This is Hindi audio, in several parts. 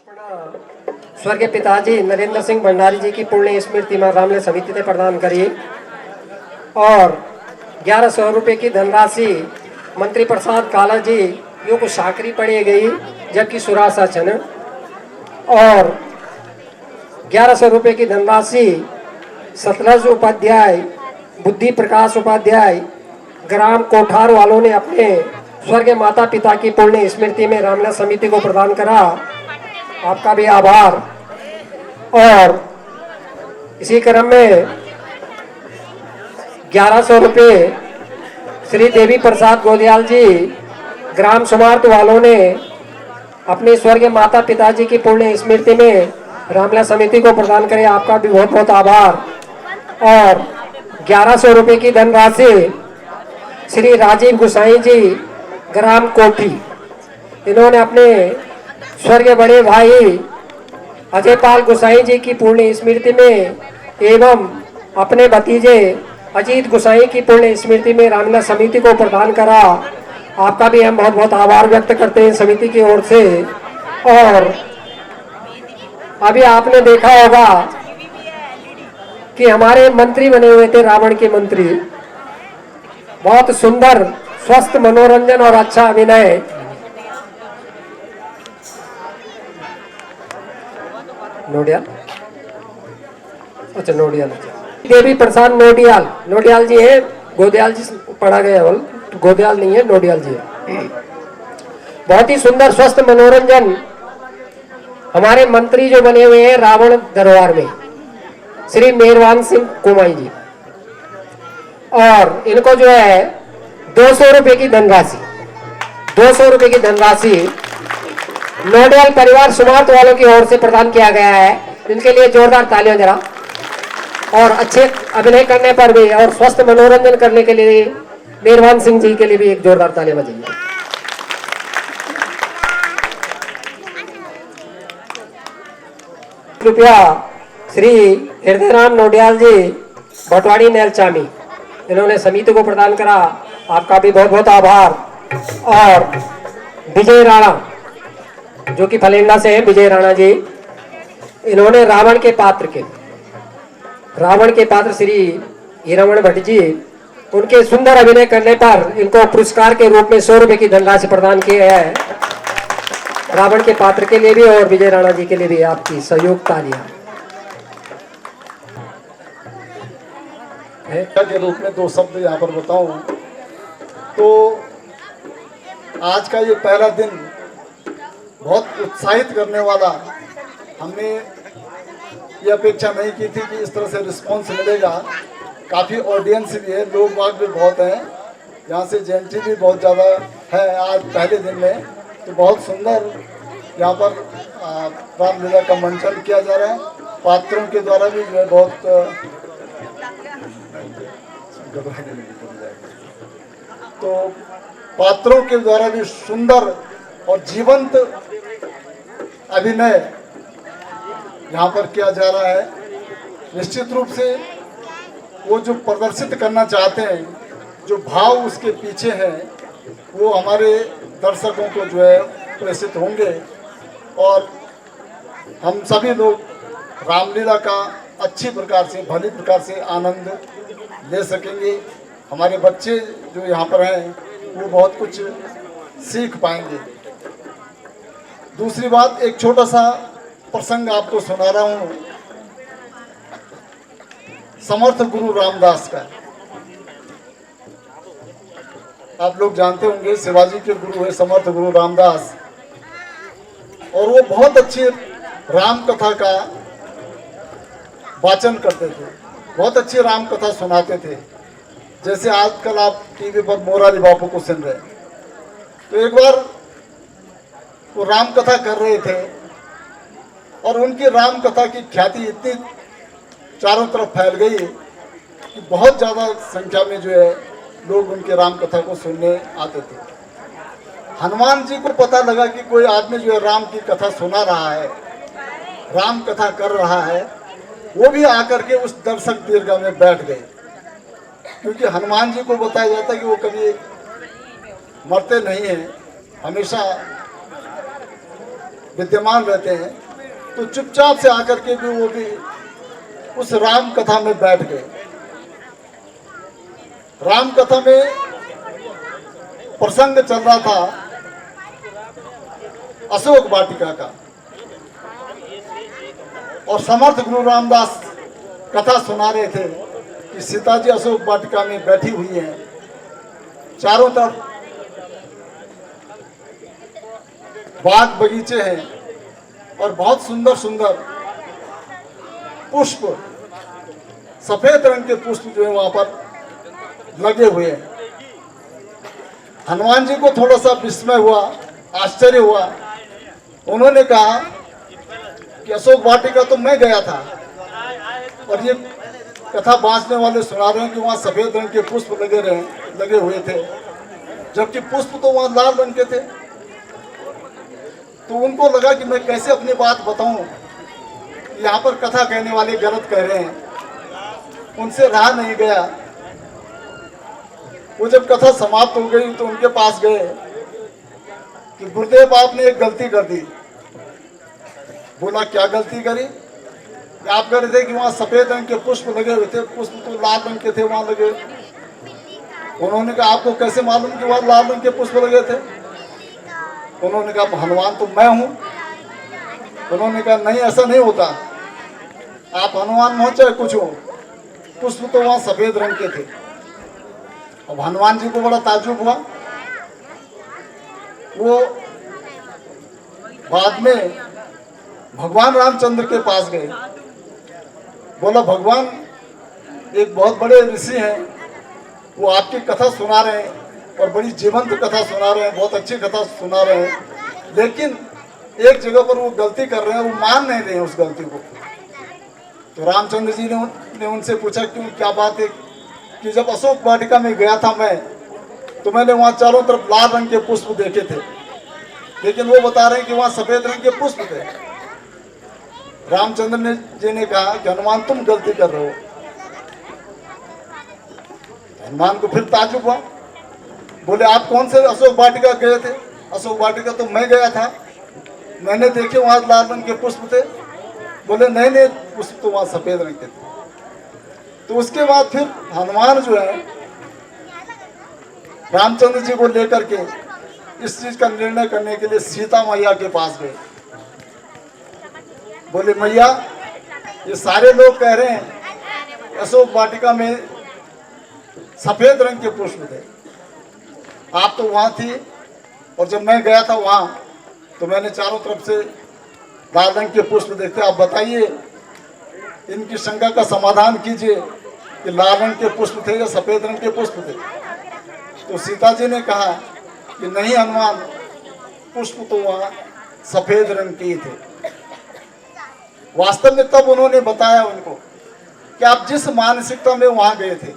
स्वर्गीय पिताजी नरेंद्र सिंह भंडारी जी की पुण्य स्मृति में रामले समिति ने प्रदान करी और 1100 रुपये की धनराशि मंत्री प्रसाद काला जी यो को साकरी पड़ी गई, जबकि सुरासा छन और 1100 रुपये की धनराशि सतलज उपाध्याय बुद्धि प्रकाश उपाध्याय ग्राम कोठार वालों ने अपने स्वर्गीय माता पिता की पुण्य स्मृति में रामला समिति को प्रदान करा। आपका भी आभार। और इसी क्रम में 1100 रुपये श्री देवी प्रसाद गोदियाल जी ग्राम समार्थ वालों ने अपने स्वर्गीय माता पिताजी की पुण्य स्मृति में रामला समिति को प्रदान करे। आपका भी बहुत बहुत आभार। और 1100 रुपये की धनराशि श्री राजीव गुसाई जी ग्राम कोठी, इन्होंने अपने स्वर्गीय बड़े भाई अजय पाल गुसाई जी की पुण्य स्मृति में एवं अपने भतीजे अजीत गुसाई की पुण्य स्मृति में रामला समिति को प्रदान करा। आपका भी हम बहुत बहुत आभार व्यक्त करते हैं समिति की ओर से। और अभी आपने देखा होगा कि हमारे मंत्री बने हुए थे, रावण के मंत्री, बहुत सुंदर स्वस्थ मनोरंजन और अच्छा अभिनय। नोडियाल, अच्छा नोडियाल, देवी प्रसाद नोडियाल जी है, गोदियाल जी पढ़ा गया है, गोदियाल नहीं है, नोडियाल जी है। बहुत ही सुंदर स्वस्थ मनोरंजन हमारे मंत्री जो बने हुए हैं रावण दरबार में, श्री मेहरबान सिंह कुमाई जी, और इनको जो है 200 रुपये की धनराशि, 200 रुपये की धनराशि नोडियाल परिवार सुमार्थ वालों की ओर से प्रदान किया गया है। इनके लिए जोरदार तालियां जरा। और अच्छे अभिनय करने पर भी और स्वस्थ मनोरंजन करने के लिए मेहरबान सिंह जी के लिए भी एक जोरदार तालियां बजाइए। कृपया श्री हृदयराम नोडियाल जी भटवाड़ी नेलचामी, इन्होंने समिति को प्रदान करा। आपका भी बहुत बहुत आभार। और विजय राणा जो कि फलेंडा से हैं, विजय राणा जी, इन्होंने रावण के पात्र श्री हीरामण भट्ट जी, उनके सुंदर अभिनय करने पर इनको पुरस्कार के रूप में 100 रुपये की धनराशि प्रदान की है। रावण के पात्र के लिए भी और विजय राणा जी के लिए भी आपकी सहयोग तालियां। के रूप में 2 शब्द यहाँ पर बताऊं तो आज का ये पहला दिन बहुत उत्साहित करने वाला। हमने ये अपेक्षा नहीं की थी कि इस तरह से रिस्पांस मिलेगा। काफ़ी ऑडियंस भी है, लोग बाग भी बहुत हैं, यहाँ से जेंट्री भी बहुत ज़्यादा है आज पहले दिन में। तो बहुत सुंदर यहाँ पर रामलीला का मंचन किया जा रहा है। पात्रों के द्वारा भी जो है बहुत तो पात्रों के द्वारा भी सुंदर और जीवंत अभिनय यहाँ पर किया जा रहा है। निश्चित रूप से वो जो प्रदर्शित करना चाहते हैं, जो भाव उसके पीछे हैं, वो हमारे दर्शकों को जो है प्रेषित होंगे और हम सभी लोग रामलीला का अच्छी प्रकार से, भली प्रकार से आनंद ले सकेंगे। हमारे बच्चे जो यहाँ पर हैं वो बहुत कुछ सीख पाएंगे। दूसरी बात, एक छोटा सा प्रसंग आपको सुना रहा हूँ समर्थ गुरु रामदास का। आप लोग जानते होंगे शिवाजी के गुरु है समर्थ गुरु रामदास, और वो बहुत अच्छी राम कथा का वाचन करते थे, बहुत अच्छी राम कथा सुनाते थे। जैसे आजकल आप टीवी पर मोरारी बापू को सुन रहे हैं, तो एक बार वो राम कथा कर रहे थे और उनकी राम कथा की ख्याति इतनी चारों तरफ फैल गई कि बहुत ज़्यादा संख्या में जो है लोग उनके राम कथा को सुनने आते थे। हनुमान जी को पता लगा कि कोई आदमी जो है राम की कथा सुना रहा है, राम कथा कर रहा है, वो भी आकर के उस दर्शक दीर्घा में बैठ गए। क्योंकि हनुमान जी को बताया जाता है कि वो कभी मरते नहीं हैं, हमेशा विद्यमान रहते हैं, तो चुपचाप से आकर के भी वो भी उस राम कथा में बैठ गए। राम कथा में प्रसंग चल रहा था अशोक वाटिका का, और समर्थ गुरु रामदास कथा सुना रहे थे कि सीता जी अशोक वाटिका में बैठी हुई हैं, चारों तरफ बाग बगीचे हैं और बहुत सुंदर सुंदर पुष्प, सफेद रंग के पुष्प जो है वहां पर लगे हुए हैं। हनुमान जी को थोड़ा सा विस्मय हुआ, आश्चर्य हुआ। उन्होंने कहा कि अशोक वाटिका तो मैं गया था, और ये कथा बांचने वाले सुना रहे हैं कि वहाँ सफेद रंग के पुष्प लगे हुए थे, जबकि पुष्प तो वहाँ लाल रंग के थे। तो उनको लगा कि मैं कैसे अपनी बात बताऊं, यहाँ पर कथा कहने वाले गलत कह रहे हैं। उनसे रहा नहीं गया। वो जब कथा समाप्त हो गई तो उनके पास गए कि गुरुदेव आपने एक गलती कर दी। बोला क्या गलती करी? आप कह रहे थे कि वहाँ सफेद रंग के पुष्प लगे हुए थे, पुष्प तो लाल रंग के थे वहाँ लगे। उन्होंने कहा आपको कैसे मालूम कि वहाँ लाल रंग के पुष्प लगे थे? उन्होंने कहा हनुमान तो मैं हूँ। उन्होंने कहा नहीं, ऐसा नहीं होता, आप हनुमान हो चाहे कुछ हो, पुष्प तो वहाँ सफेद रंग के थे। अब हनुमान जी को बड़ा ताज्जुब हुआ। वो बाद में भगवान रामचंद्र के पास गए। बोला भगवान, एक बहुत बड़े ऋषि हैं, वो आपकी कथा सुना रहे हैं और बड़ी जीवंत कथा सुना रहे हैं, बहुत अच्छी कथा सुना रहे हैं, लेकिन एक जगह पर वो गलती कर रहे हैं, वो मान नहीं रहे हैं उस गलती को। तो रामचंद्र जी ने उनसे पूछा क्यों, क्या बात है? कि जब अशोक वाटिका में गया था मैं, तो मैंने वहाँ चारों तरफ लाल रंग के पुष्प देखे थे, लेकिन वो बता रहे हैं कि वहाँ सफेद रंग के पुष्प थे। रामचंद्र जी ने कहा कि हनुमान तुम गलती कर रहे हो। हनुमान को फिर ताज्जुब हुआ। बोले आप कौन से अशोक वाटिका गए थे? अशोक वाटिका तो मैं गया था, मैंने देखे वहाँ लाल रंग के पुष्प थे। बोले नहीं, पुष्प तो वहाँ सफेद रंग के थे। तो उसके बाद फिर हनुमान जो है रामचंद्र जी को लेकर के इस चीज का निर्णय करने के लिए सीता मैया के पास गए। बोले मैया, ये सारे लोग कह रहे हैं अशोक वाटिका में सफेद रंग के पुष्प थे, आप तो वहां थी, और जब मैं गया था वहां तो मैंने चारों तरफ से लाल रंग के पुष्प देखते। आप बताइए, इनकी शंका का समाधान कीजिए कि लाल रंग के पुष्प थे या सफेद रंग के पुष्प थे। तो सीता जी ने कहा कि नहीं हनुमान, पुष्प तो वहाँ सफेद रंग के ही थे। वास्तव में तब उन्होंने बताया उनको कि आप जिस मानसिकता में वहां गए थे,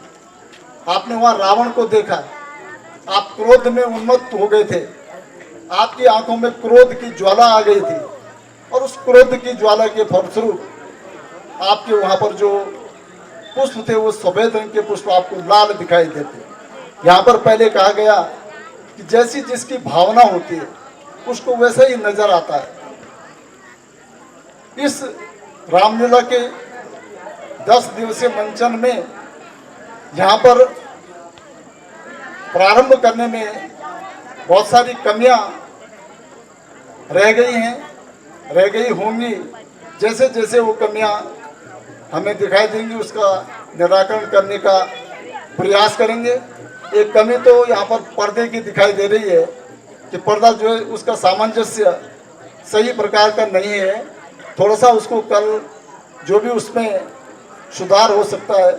आपने वहां रावण को देखा, आप क्रोध में उन्मत्त हो गए थे, आपकी आंखों में क्रोध की ज्वाला आ गई थी, और उस क्रोध की ज्वाला के फलस्वरूप आपके वहां पर जो पुष्प थे वो सफेद रंग के पुष्प आपको लाल दिखाई देते। यहाँ पर पहले कहा गया कि जैसी जिसकी भावना होती है उसको वैसा ही नजर आता है। इस रामलीला के 10 दिवसीय मंचन में यहाँ पर प्रारंभ करने में बहुत सारी कमियां रह गई हैं, रह गई होंगी। जैसे जैसे वो कमियां हमें दिखाई देंगी उसका निराकरण करने का प्रयास करेंगे। एक कमी तो यहाँ पर पर्दे की दिखाई दे रही है कि पर्दा जो है उसका सामंजस्य सही प्रकार का नहीं है। थोड़ा सा उसको कल जो भी उसमें सुधार हो सकता है,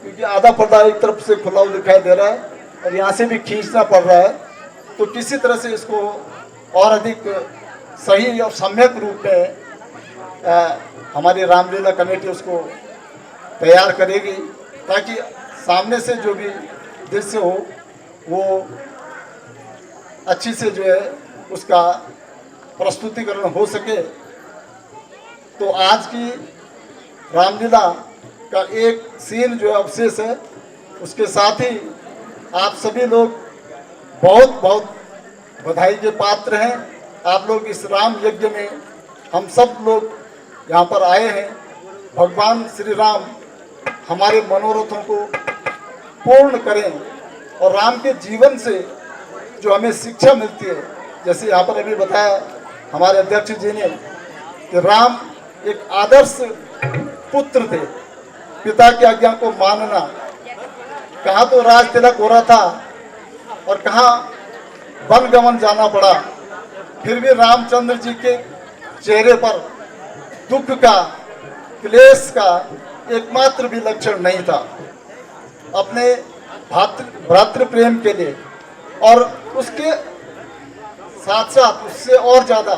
क्योंकि आधा पर्दा एक तरफ से खुला हुआ दिखाई दे रहा है और यहाँ से भी खींचना पड़ रहा है। तो किसी तरह से इसको और अधिक सही और सम्यक रूप में हमारी रामलीला कमेटी उसको तैयार करेगी, ताकि सामने से जो भी दृश्य हो वो अच्छी से जो है उसका प्रस्तुतिकरण हो सके। तो आज की रामलीला का एक सीन जो है अवशेष है, उसके साथ ही आप सभी लोग बहुत बहुत बधाई के पात्र हैं। आप लोग इस राम यज्ञ में हम सब लोग यहाँ पर आए हैं। भगवान श्री राम हमारे मनोरथों को पूर्ण करें और राम के जीवन से जो हमें शिक्षा मिलती है, जैसे यहाँ पर अभी बताया हमारे अध्यक्ष जी ने कि राम एक आदर्श पुत्र थे, पिता की आज्ञा को मानना। कहाँ तो राज तिलक हो रहा था और कहाँ वन गमन जाना पड़ा, फिर भी रामचंद्र जी के चेहरे पर दुख का, क्लेश का एकमात्र भी लक्षण नहीं था। अपने भ्रातृ प्रेम के लिए और उसके साथ साथ उससे और ज़्यादा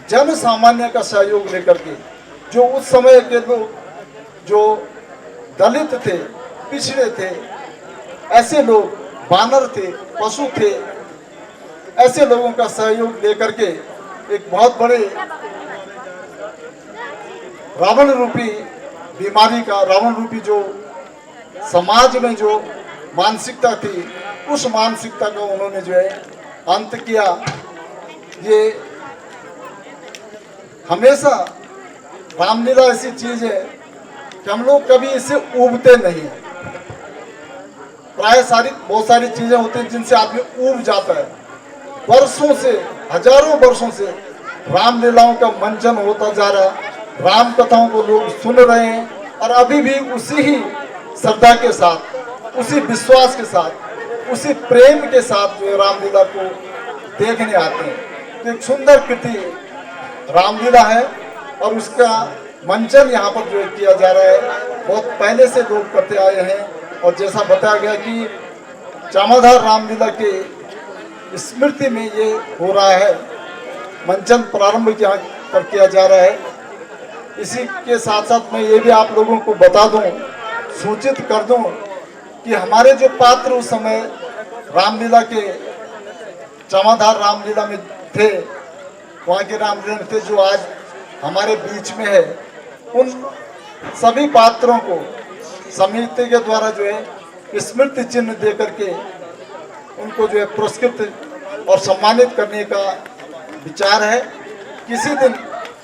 जन सामान्य का सहयोग लेकर के, जो उस समय के लोग जो दलित थे, पिछड़े थे, ऐसे लोग, बानर थे, पशु थे, ऐसे लोगों का सहयोग लेकर के एक बहुत बड़े रावण रूपी बीमारी का, रावण रूपी जो समाज में जो मानसिकता थी, उस मानसिकता का उन्होंने जो है अंत किया। ये हमेशा रामलीला ऐसी चीज है कि हम लोग कभी इससे ऊबते नहीं। प्राय बहुत सारी चीजें होती हैं जिनसे आदमी ऊब जाता है। वर्षों से, हजारों वर्षों से रामलीलाओं का मंचन होता जा रहा है, राम कथाओं को लोग सुन रहे हैं और अभी भी उसी ही श्रद्धा के साथ, उसी विश्वास के साथ, उसी प्रेम के साथ जो रामलीला को देखने आते हैं। तो एक सुंदर कृति रामलीला है और उसका मंचन यहाँ पर जो किया जा रहा है बहुत पहले से लोग करते आए हैं। और जैसा बताया गया कि चामाधार रामलीला के स्मृति में ये हो रहा है, मंचन प्रारंभ यहाँ पर किया जा रहा है। इसी के साथ साथ मैं ये भी आप लोगों को बता दूं, सूचित कर दूं कि हमारे जो पात्र उस समय रामलीला के, चामाधार रामलीला में थे, वहाँ के रामलीला में थे, जो आज हमारे बीच में है, उन सभी पात्रों को समिति के द्वारा जो है स्मृति चिन्ह दे करके उनको जो है पुरस्कृत और सम्मानित करने का विचार है। किसी दिन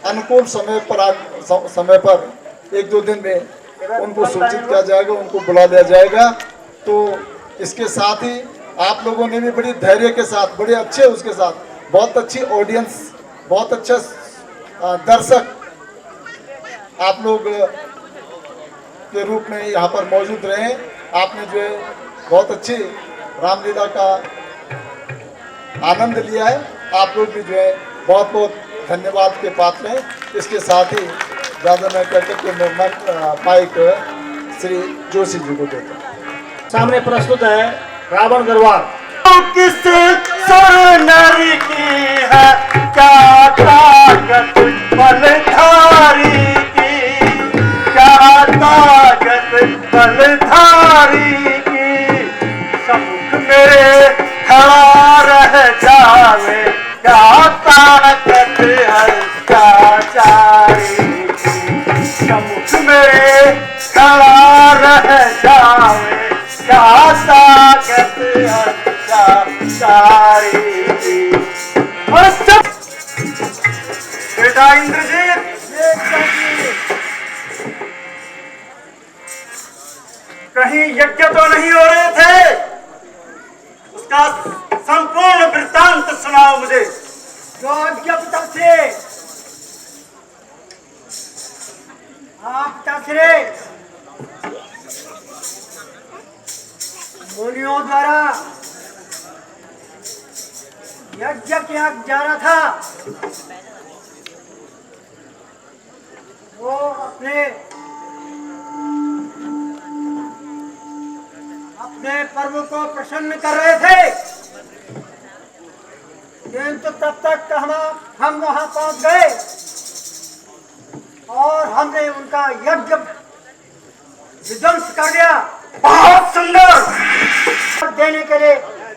अनुकूल समय पर एक दो दिन में उनको सूचित किया जाएगा, उनको बुला लिया जाएगा। तो इसके साथ ही आप लोगों ने भी बड़ी धैर्य के साथ, बड़े अच्छे उसके साथ, बहुत अच्छी ऑडियंस, बहुत अच्छा दर्शक आप लोग के रूप में यहाँ पर मौजूद रहे। आपने जो है बहुत अच्छी रामलीला का आनंद लिया है। आप लोग भी जो है बहुत बहुत धन्यवाद के पात्र हैं। इसके साथ ही ज़्यादा मैं कहकर के मैं माइक श्री जोशी जी को देता हूँ। सामने प्रस्तुत है रावण गरवार। किस सुर नरी की है क्या ताकत बलधारी की, क्या ताकत बलधारी की, सम्मुख मेरे खड़ा रह जावे क्या ताकत अत्याचारी की, सम्मुख मेरे खड़ा रह जावे क्या ताकत अत्याचारी की। बेटा इंद्रजीत, कहीं यज्ञ तो नहीं हो रहे थे? उसका संपूर्ण वृत्तांत सुनाओ मुझे। पिता से आप पिताश्री मुनियों द्वारा यज्ञ किया जा रहा था। वो अपने प्रभु को प्रसन्न कर रहे थे, किंतु तब तक हम वहां पहुंच गए और हमने उनका यज्ञ विध्वंस कर दिया। बहुत सुंदर। देने के लिए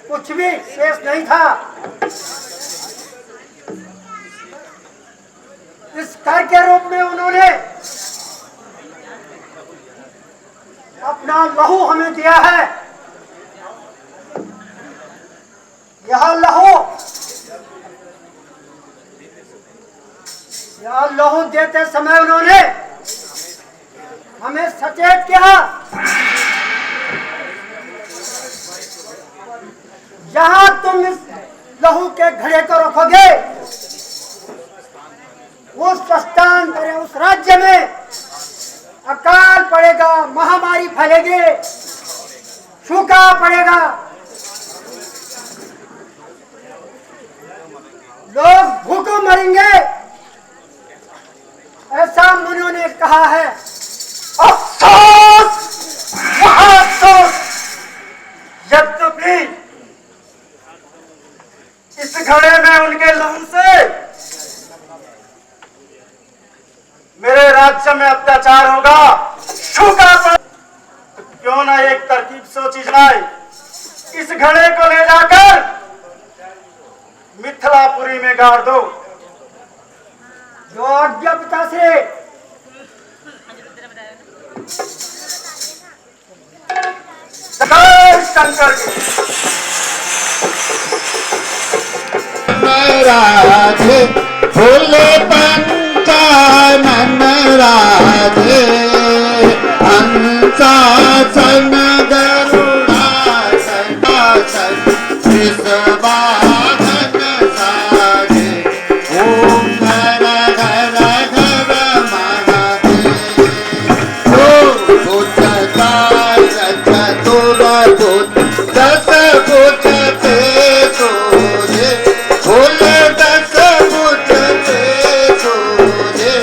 कुछ भी शेष नहीं था। इस कर के रूप में उन्होंने अपना लहू हमें दिया है। यह लहू यार लहू देते समय उन्होंने हमें सचेत किया। जहां तुम इस लहू के घड़े को रखोगे उस स्थान पर उस राज्य में अकाल पड़ेगा, महामारी फैलेगी, सूखा पड़ेगा, लोग भूखों मरेंगे, ऐसा मुनियों ने कहा है। अफसोस, महाअफसोस, यद्यपि इस घड़े में उनके लहू से मेरे राज्य में अत्याचार होगा, सूखा पड़, क्यों ना एक तरकीब सोची जाए, इस घड़े को ले जाकर मिथिलापुरी में गाड़ दो। जो आज्ञा पिता से। जय शंकर जी। राधे भोले पंचानन राधे हंसासन गरुड़ासन विषवाहन सारे ओम हर हर हर महादेव भूत चतुर भूत दस भूत ते सोरे भोले दस भूत ते सोरे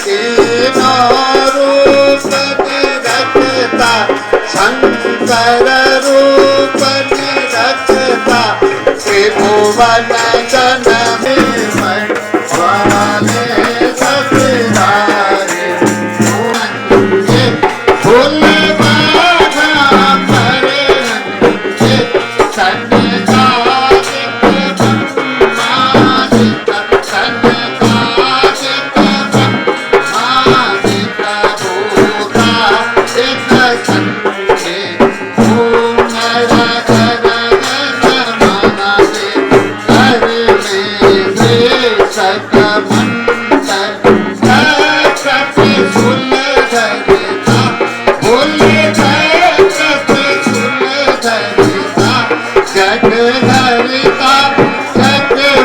तीनों रूप निरखता शंकर रूप निरखता त्रिभुवन जन में वाले ससुरारे भोले बाबा परे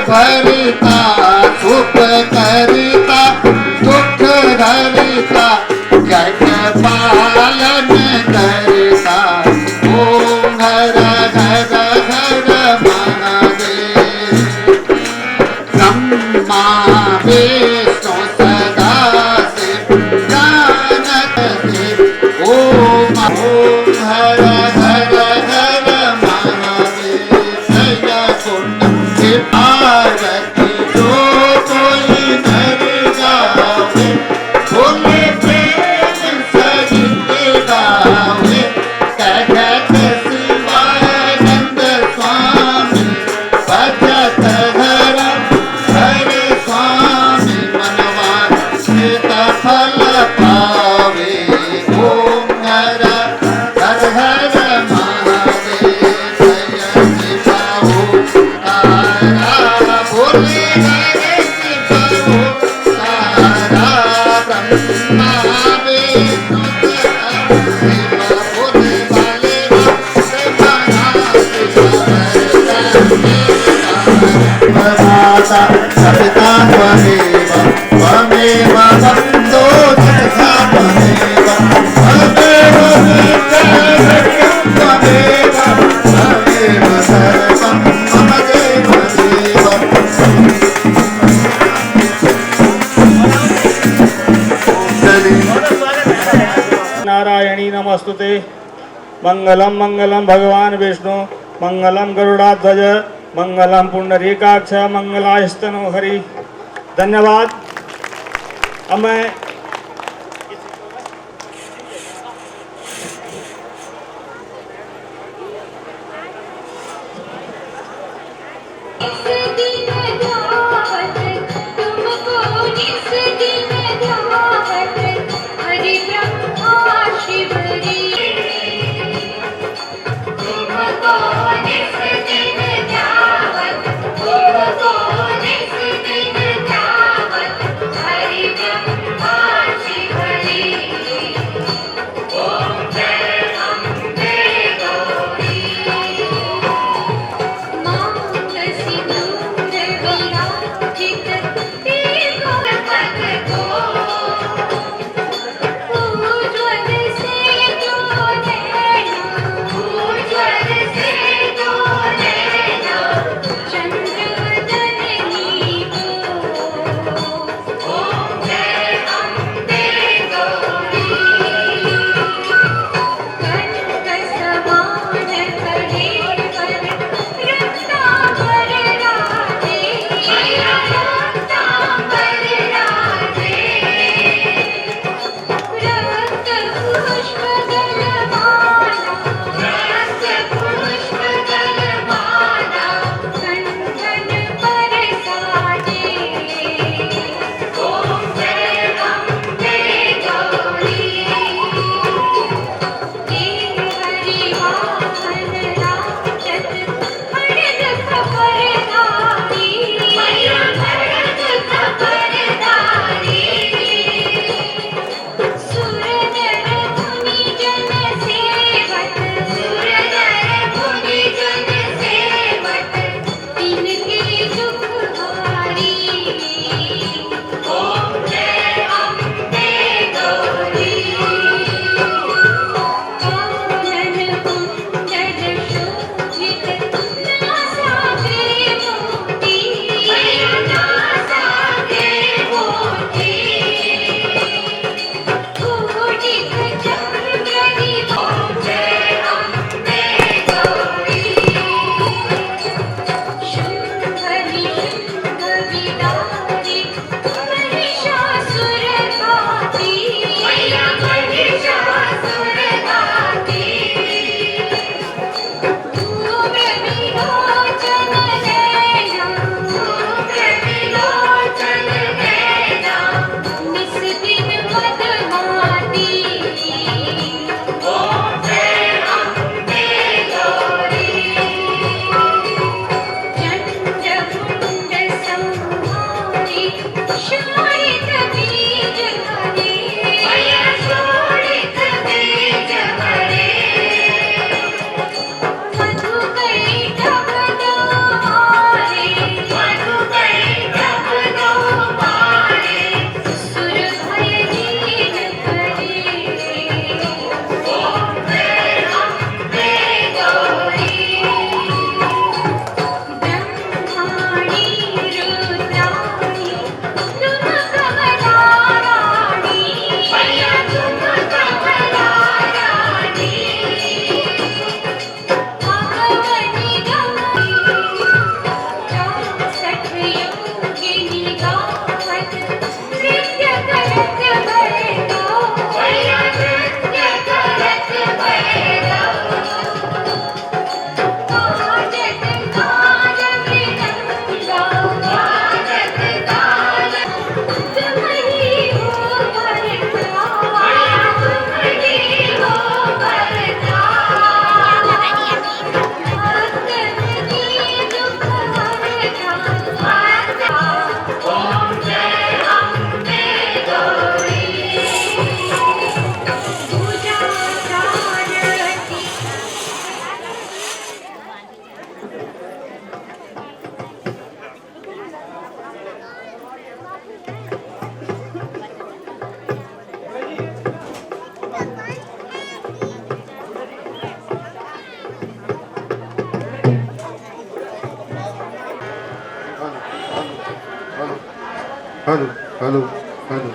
भरिता सुख करिता दुख हरिता जग पालन करिता ओम हर हर हर महादेव ब्रह्मा विष्णु सदा शिव जानत शिव ओम ओम हर हर हर महादेव जय कुंड आरती जो कोई नर गावे भोले प्रेम सहित गावे कहत शिवानंद स्वामी भजत हर हरे स्वामी मनवांछित फल पावे ओम हर हर हर महादेव जय शिव भोले हरे शिव तारा ब्रह्मा विष्णु शिव भोले वाले माता सविता त्वमेव त्वमेव बन्धो जगता त्वमेव त्वमेव त्वमेव त्वमेव सर्वं मम देव देव नारायणी नमस्तुते। मंगलम मंगलम भगवान विष्णु मंगलम गरुड़ाध्वज मंगलम पुंडरीकाक्ष मंगलास्तनो हरि। धन्यवाद। अब मैं Hari hello hello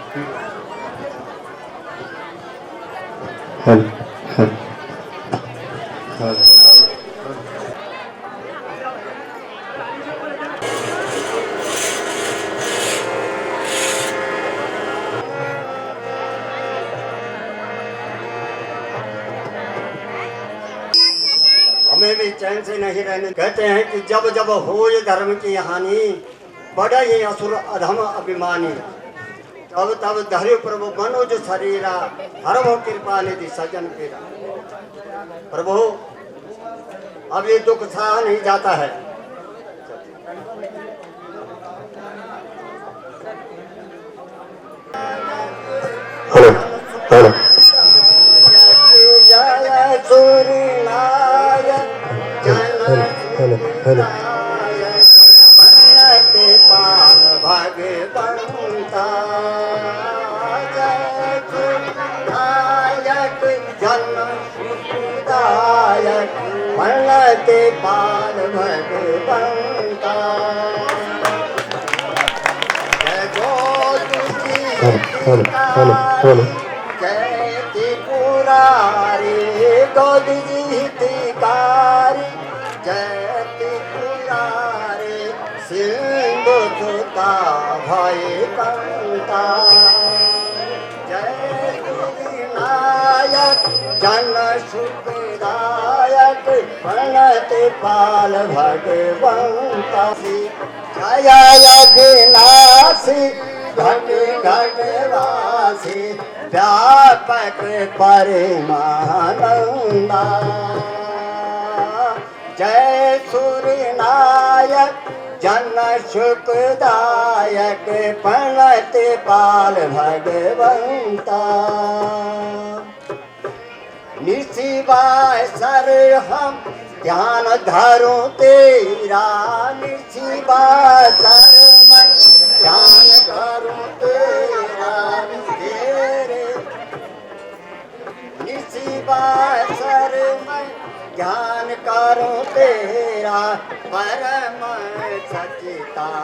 hello hello हमें भी चैन से नहीं रहने। कहते हैं कि जब जब हो ये धर्म की हानि, बड़ा ये असुर अधम अभिमानी, तब तब धरे प्रभु मनोज शरीरा, हरम कृपा निधि सजन पीरा। प्रभु अब ये दुख सहा नहीं जाता है। हेलो हेलो जय सूर्यनारायण हेलो हेलो बनते पाल भगवंता, जय सूर्यनायक जन्म सुखदायक, बनते पाल भगवंता। जय ज्योति हेलो हेलो हेलो जय त्रिपुरारी गौरी हितकारी, जय त्रिपुरारी सिंधु सुता भय कंता, जय नायक जन सुखदायक, प्रणति पाल भगवंता। जय अविनाशी घट घट वासी, व्यापक परमानंदा, जय सूर्यनायक जन सुखदायक, प्रणति पाल भगवंता। निशिवाय सर हम ध्यान धरो तेरा, निशिवाय सर मैं ध्यान करूं तेरा, तेरे निशिवाय सर मैं ध्यान करूं तेरा, परम सच्चिदानंदा।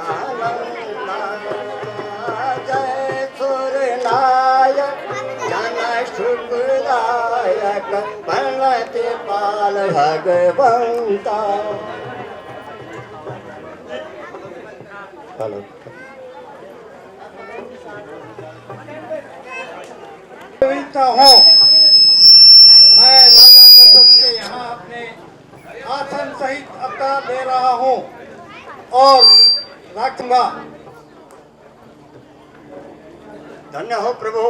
जय सूर्यनायक जन सुखदायक, प्रणति पाल भगवंता। हेलो हूँ मैं राजा दशरथ के यहाँ अपने आसन सहित अवतार दे रहा हूँ और रखूंगा। धन्य हो प्रभु।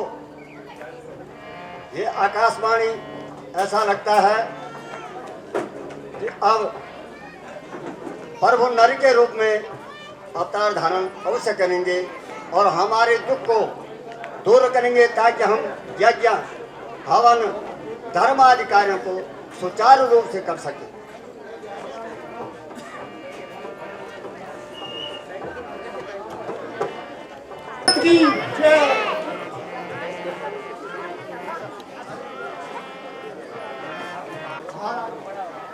ये आकाशवाणी ऐसा लगता है कि अब प्रभु नर के रूप में अवतार धारण अवश्य करेंगे और हमारे दुख को दूर करेंगे, ताकि हम यज्ञ हवन धर्म आदि कार्यों को सुचारू रूप से कर सकें।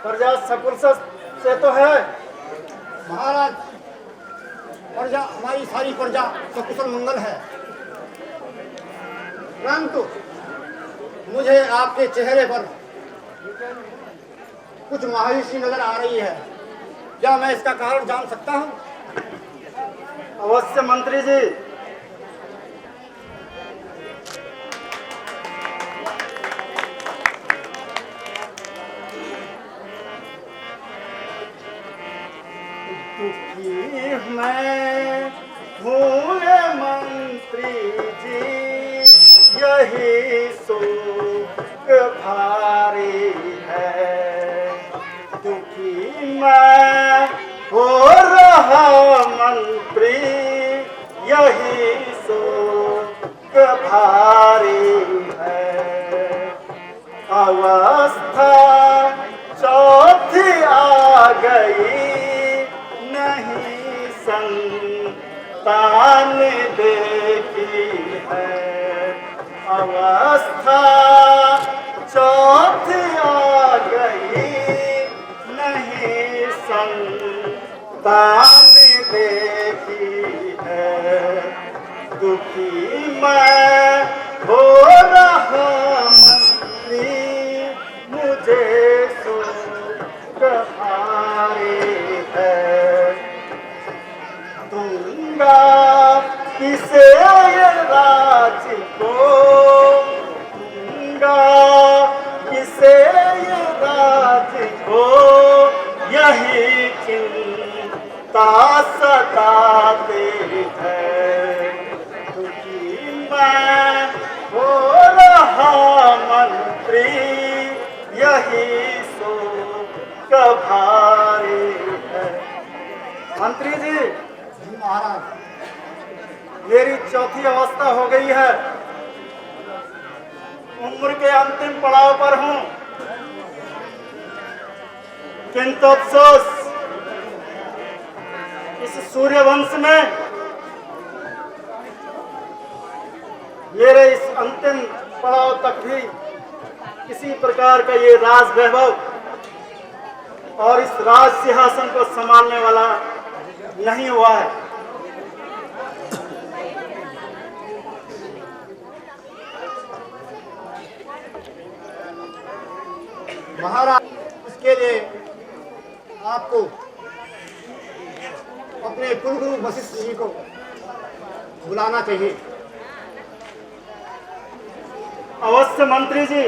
प्रजा सकुल से तो है महाराज, प्रजा हमारी सारी प्रजा सकुशल मंगल है, परंतु मुझे आपके चेहरे पर कुछ मायूसी नजर आ रही है। क्या मैं इसका कारण जान सकता हूँ? अवश्य मंत्री जी। दुखी मैं हूँ मंत्री जी, यही शोक भारी है। दुखी मैं हो रहा मंत्री, यही शोक भारी है। अवस्था चौथी आ गई, नहीं संतान देखी है। अवस्था चौथी आ गई, नहीं संतान देखी है। दुखी किसको दूंगा, किसे ये राज को यही चिंता सताती है, क्योंकि मैं हो रहा मंत्री यही सोच भारी है। मंत्री जी, महाराज, मेरी चौथी अवस्था हो गई है, उम्र के अंतिम पड़ाव पर हूं, किंतु अफसोस इस सूर्यवंश में मेरे इस अंतिम पड़ाव तक भी किसी प्रकार का ये राज वैभव और इस राज सिंहासन को संभालने वाला नहीं हुआ है। महाराज, इसके लिए आपको अपने कुलगुरु वशिष्ठ जी को बुलाना चाहिए। अवश्य मंत्री जी,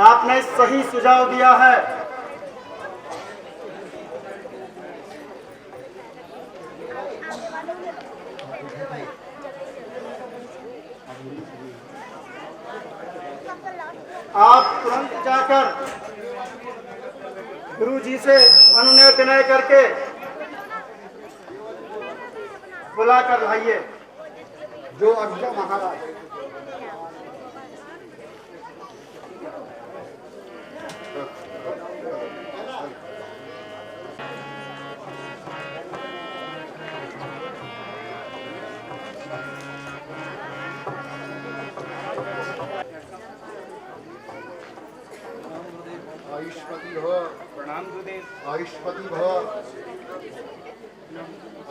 आपने सही सुझाव दिया है। आप तुरंत जाकर गुरु जी से अनुनय विनय करके बुला कर लाइए। जो आज्ञा महाराज। आयुष्मती भव। प्रणाम गुरुदेव। आयुष्मती भव।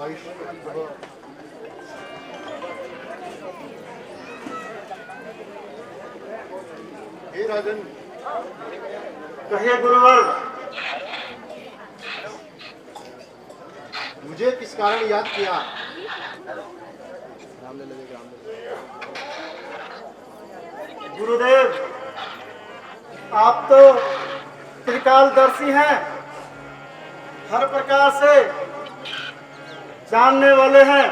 आयुष्मती भव। हे राजन, कहिए गुरुवर। मुझे किस कारण याद किया? गुरुदेव, आप तो त्रिकालदर्शी हैं, हर प्रकार से जानने वाले हैं।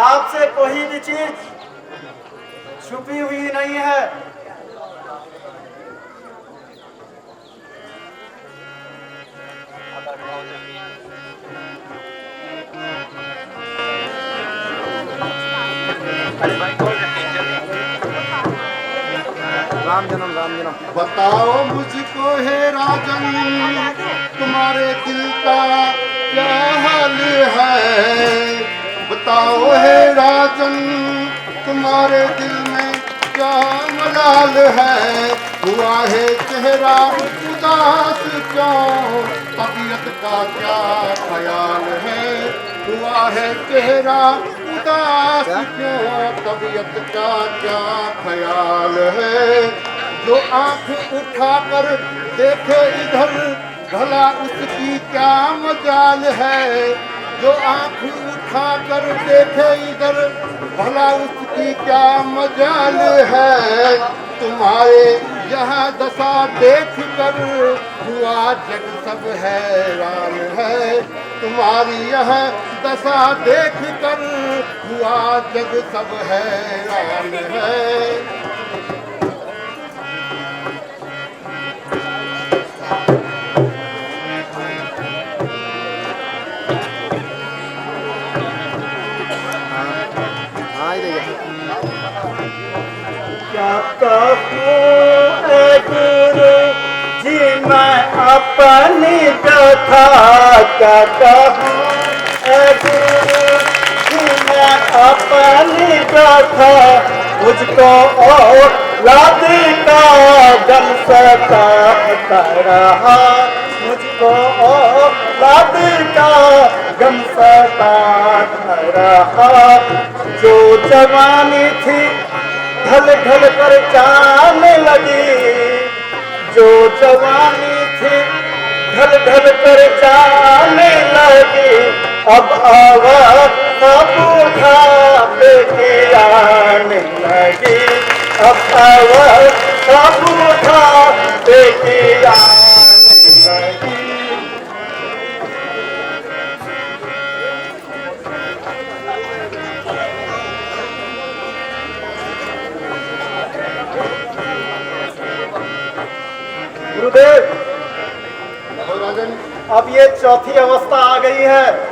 आपसे कोई भी चीज छुपी हुई नहीं है। राम जन्म, राम जन्म। बताओ मुझको हे राजन, तुम्हारे दिल का क्या हाल है? बताओ हे राजन, तुम्हारे दिल में क्या मलाल है? हुआ है चेहरा उदास क्यों? तबीयत का क्या ख्याल है? हुआ है चेहरा उदास क्यों? तबीयत का क्या ख्याल है? जो आंख उठाकर देखे इधर, भला उसकी क्या मजाल है? जो आंख उठाकर देखे इधर, भला उसकी क्या मजाल है? तुम्हारे यहाँ दशा देख कर हुआ जग सब हैरान है। तुम्हारी यहाँ दशा देख कर हुआ जग सब हैरान है। क्या कहूँ ऐ गुरु जी मैं अपनी व्यथा, क्या कहूँ ऐ गुरु जी मैं अपनी व्यथा, मुझको औलाद का गम सताता रहा, मुझको औलाद का गम सताता रहा। जो जवानी थी ढल ढल कर जाने लगी, जो जवानी थी ढल ढल कर जाने लगी, अब आवाज सब उठा बेटी आने लगी, अब सब उठा बेटी आने लगी। गुरुदेव, अब ये चौथी अवस्था आ गई है,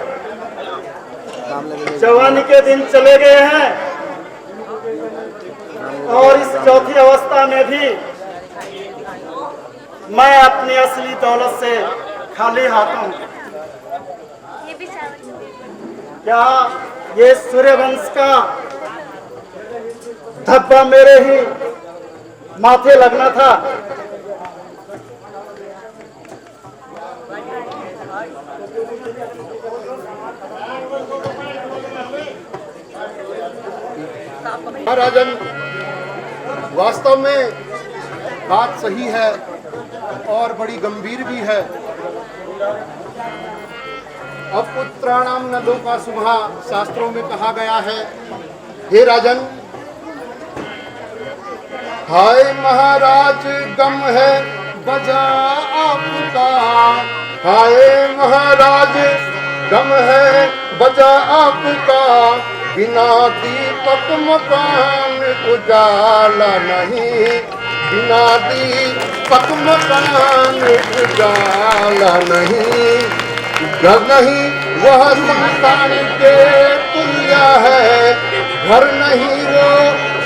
जवानी के दिन चले गए हैं और इस चौथी अवस्था में भी मैं अपनी असली दौलत से खाली हाथ हूं। क्या ये सूर्यवंश का धब्बा मेरे ही माथे लगना था? राजन, वास्तव में बात सही है और बड़ी गंभीर भी है। अपुत्राणाम न लोका शुभा शास्त्रों में कहा गया है। हे राजन, हाय महाराज गम है बजा आपका, हाय महाराज गम है बजा आपका, बिना दीपक मकान उजाला नहीं, बिना दीपक मकान उजाला नहीं। घर नहीं वह शमशान के तुल्य है, घर नहीं वो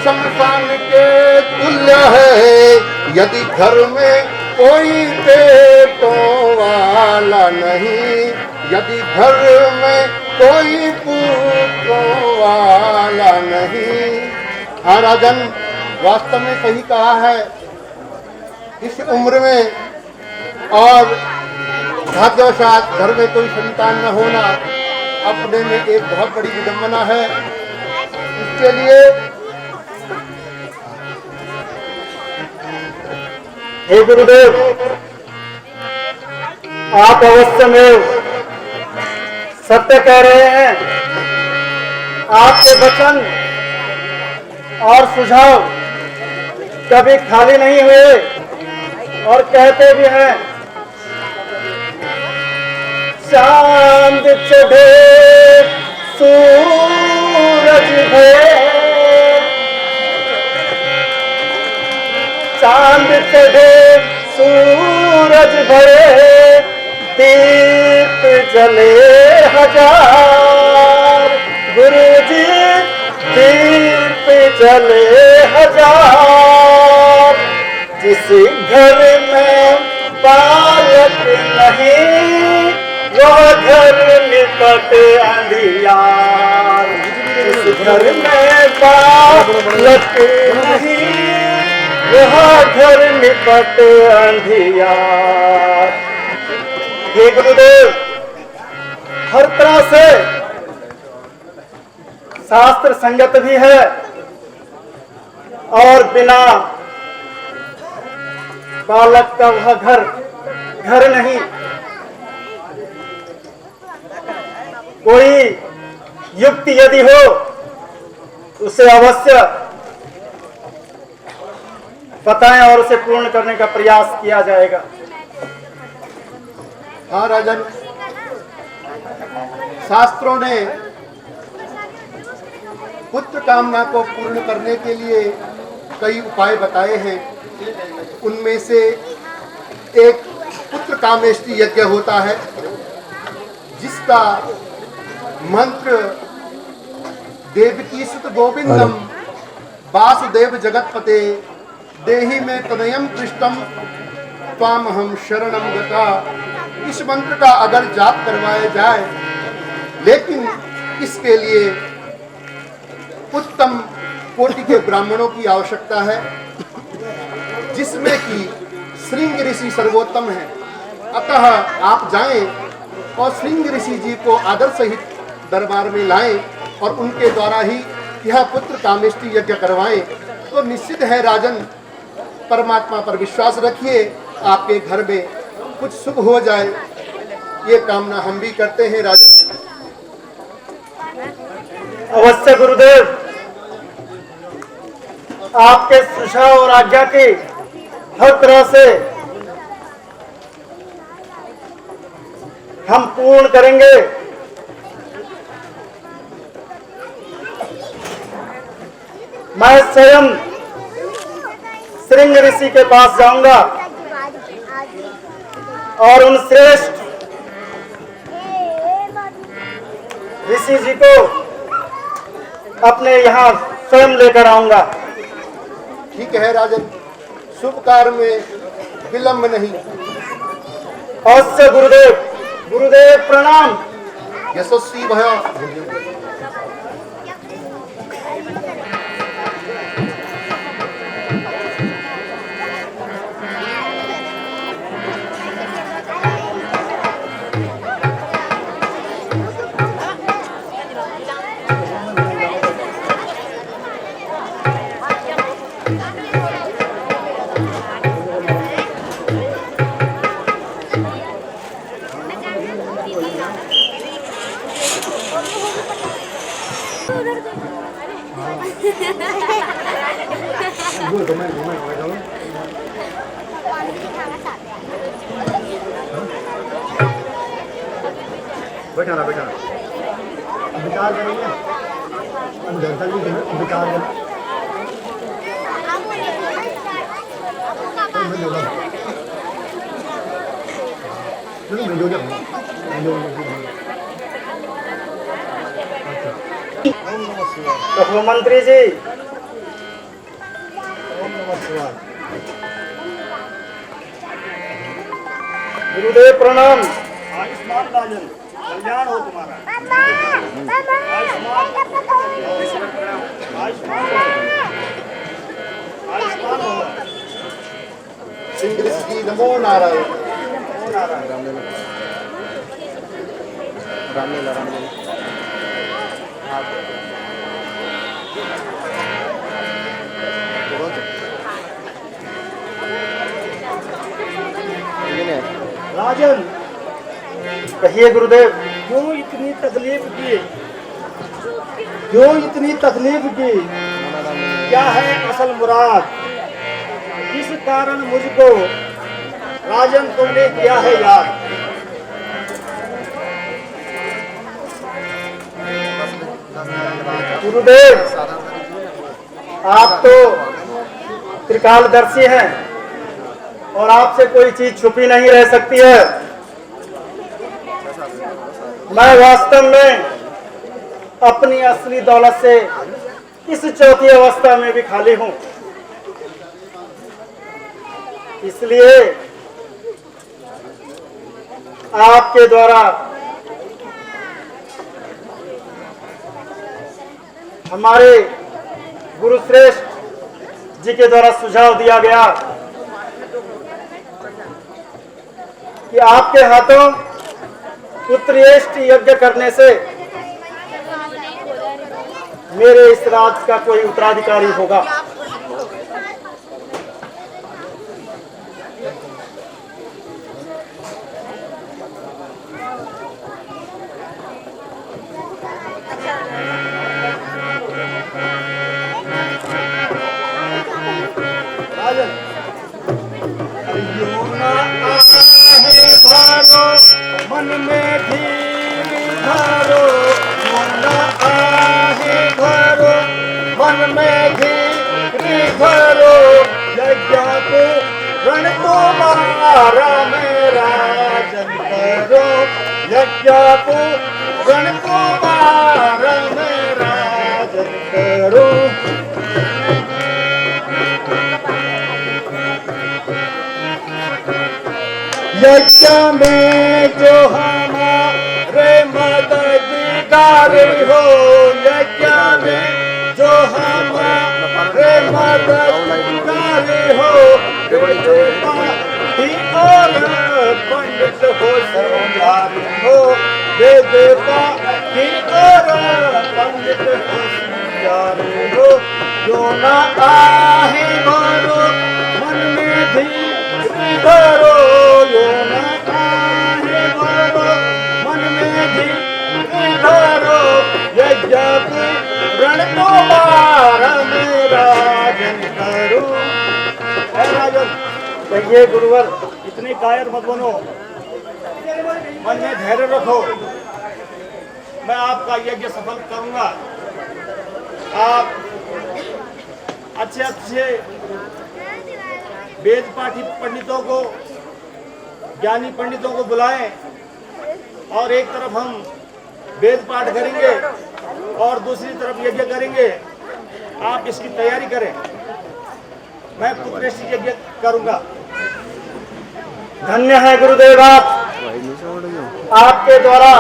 शमशान के तुल्य है। यदि घर में कोई पेटों वाला नहीं, यदि घर में कोई पुत्रों वाला नहीं। हाँ राजन, वास्तव में सही कहा है। इस उम्र में और भाग्यवशात घर में कोई संतान न होना अपने में एक बहुत बड़ी विडंबना है। इसके लिए हे गुरुदेव, आप अवश्य में सत्य कह रहे हैं। आपके वचन और सुझाव कभी खाली नहीं हुए और कहते भी हैं, चांद चढ़े सूरज भरे, चांद चढ़े सूरज भरे, दीप जले हजार। गुरुजी, दीप जले हजार। जिस घर में बालक नहीं, वह घर निपट अंधियार। जिस घर में बालक नहीं, वह घर निपट अंधियार। हे गुरुदेव, हर तरह से शास्त्र संगत भी है और बिना बालक का वह घर घर नहीं। कोई युक्ति यदि हो उसे अवश्य बताएं और उसे पूर्ण करने का प्रयास किया जाएगा। हाँ राजन, शास्त्रों ने पुत्र कामना को पूर्ण करने के लिए कई उपाय बताए हैं। उनमें से एक पुत्र कामेष्टि यज्ञ होता है, जिसका मंत्र देवकी सुत गोविंदम वासुदेव जगतपते देहि में तनयम पृष्ठम त्वाम हम शरणम गता। इस मंत्र का अगर जाप करवाया जाए, लेकिन इसके लिए उत्तम कोटि के ब्राह्मणों की आवश्यकता है, जिसमें कि श्रृंग ऋषि सर्वोत्तम है। अतः आप जाएं और श्रृंग ऋषि जी को आदर सहित दरबार में लाएं और उनके द्वारा ही यह पुत्र कामेष्टि यज्ञ करवाएं। तो निश्चित है राजन, परमात्मा पर विश्वास रखिए, आपके घर में कुछ शुभ हो जाए, ये कामना हम भी करते हैं राजन। अवश्य गुरुदेव, आपके सुझाव और आज्ञा की हर तरह से हम पूर्ण करेंगे। मैं स्वयं श्रृंग ऋषि के पास जाऊंगा और उन श्रेष्ठ ऋषि जी को अपने यहाँ स्वयं लेकर आऊंगा। ठीक है राजन, शुभ कार्य में विलंब नहीं। अवश्य गुरुदेव। गुरुदेव प्रणाम। यशस्वी भय। बैठाना बैठाना विचार करेंगे, दर्शन भी विचार करें। मंत्री जी, गुरुदेव प्रणाम। आयुष्मान राजन, कल्याण हो तुम्हारा। आयुष्मान हो। श्री कृष्ण की नमो नारायण। रामलीला राजन, कहिए गुरुदेव, क्यों इतनी तकलीफ की? क्यों इतनी तकलीफ की? क्या है असल मुराद? किस कारण मुझको राजन तुमने किया है याद? गुरुदेव, आप तो त्रिकालदर्शी हैं और आपसे कोई चीज छुपी नहीं रह सकती है। मैं वास्तव में अपनी असली दौलत से इस चौथी अवस्था में भी खाली हूं, इसलिए आपके द्वारा हमारे गुरुश्रेष्ठ जी के द्वारा सुझाव दिया गया कि आपके हाथों पुत्रेष्ट यज्ञ करने से मेरे इस राज का कोई उत्तराधिकारी होगा। मन में धीर धारो, मन आहे भरो, मन में धीर भरो, यज्ञ को रण तुम्हारा मेरा जन करो, यज्ञ को रण तुम्हारा मेरा जन करो। यज्ञ में जो हमारे मददगार हो, यज्ञ में जो हमारे मददगार हो, वेदपाठी और पंडित हो समझारी हो, वेदपाठी और पंडित हो समझारी हो, जो न आहे भरो मन में धीर धरो, यो न आहे भरो मन में धीर धरो, यज्ञ प्राण तो बार मेरा जन करो। राजन कहिए गुरुवर, इतने कायर मत बनो, मन में धैर्य रखो, मैं आपका यज्ञ सफल करूंगा। आप अच्छे अच्छे वेद पाठी पंडितों को, ज्ञानी पंडितों को बुलाएं और एक तरफ हम वेद पाठ करेंगे और दूसरी तरफ यज्ञ करेंगे। आप इसकी तैयारी करें, मैं पुत्रेष्टि यज्ञ करूंगा। धन्य है गुरुदेव आपके द्वारा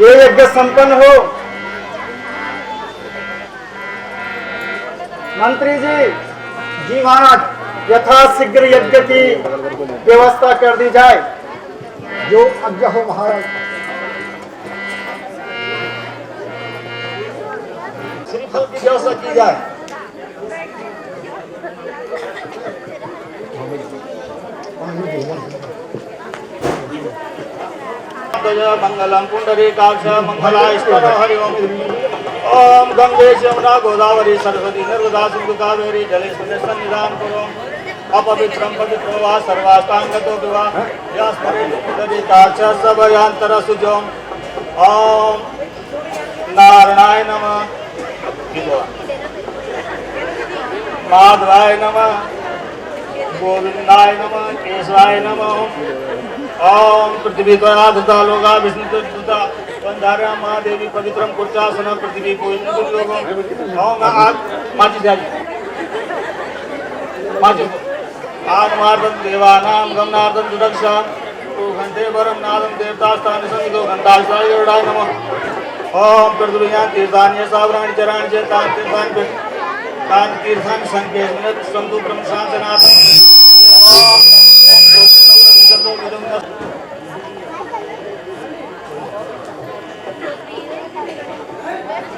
ये यज्ञ संपन्न हो। मंत्री जी महाराज, यथाशीघ्र यज्ञ की व्यवस्था कर दी जाए। जो आज्ञा हो महाराज। श्रीफल की व्यवस्था की जाए। मंगलम पुंडरीकाक्ष मंगलास्तव हरि ओम। ओम गंगे यमुना गोदावरी सरस्वती नर्मदा सिंधु कावेरी जलेस्मिन् सन्निधानं कुरु। अपवित्रं पवित्रो वा सर्वाष्टांगतो विवा यास्मरे पुंडरीकाक्ष सभयांतर सुजों। ओम नारायणाय नमः, माधवाय नमः, गोविंदाय नमः, केशवाय नमः। ओम पृथ्वी त्वराधृता लोका विष्णुता वंदार्या महादेवी पवित्रम कुर्चासन पृथ्वी पूजन। ओम माची जाजी माची आगमार्दं देवानां गमनार्दं दुदक्षा 2 घंटे वरम नादं देवतास्थान संगीतो घंटास्थाय गरुडाय नमः। ओम पृथ्वीयां तीर्थान्य सावराणि चराणि च तान् तीर्थानि तान् तीर्थानि संकेतन संतु ब्रह्म शांतनाथ।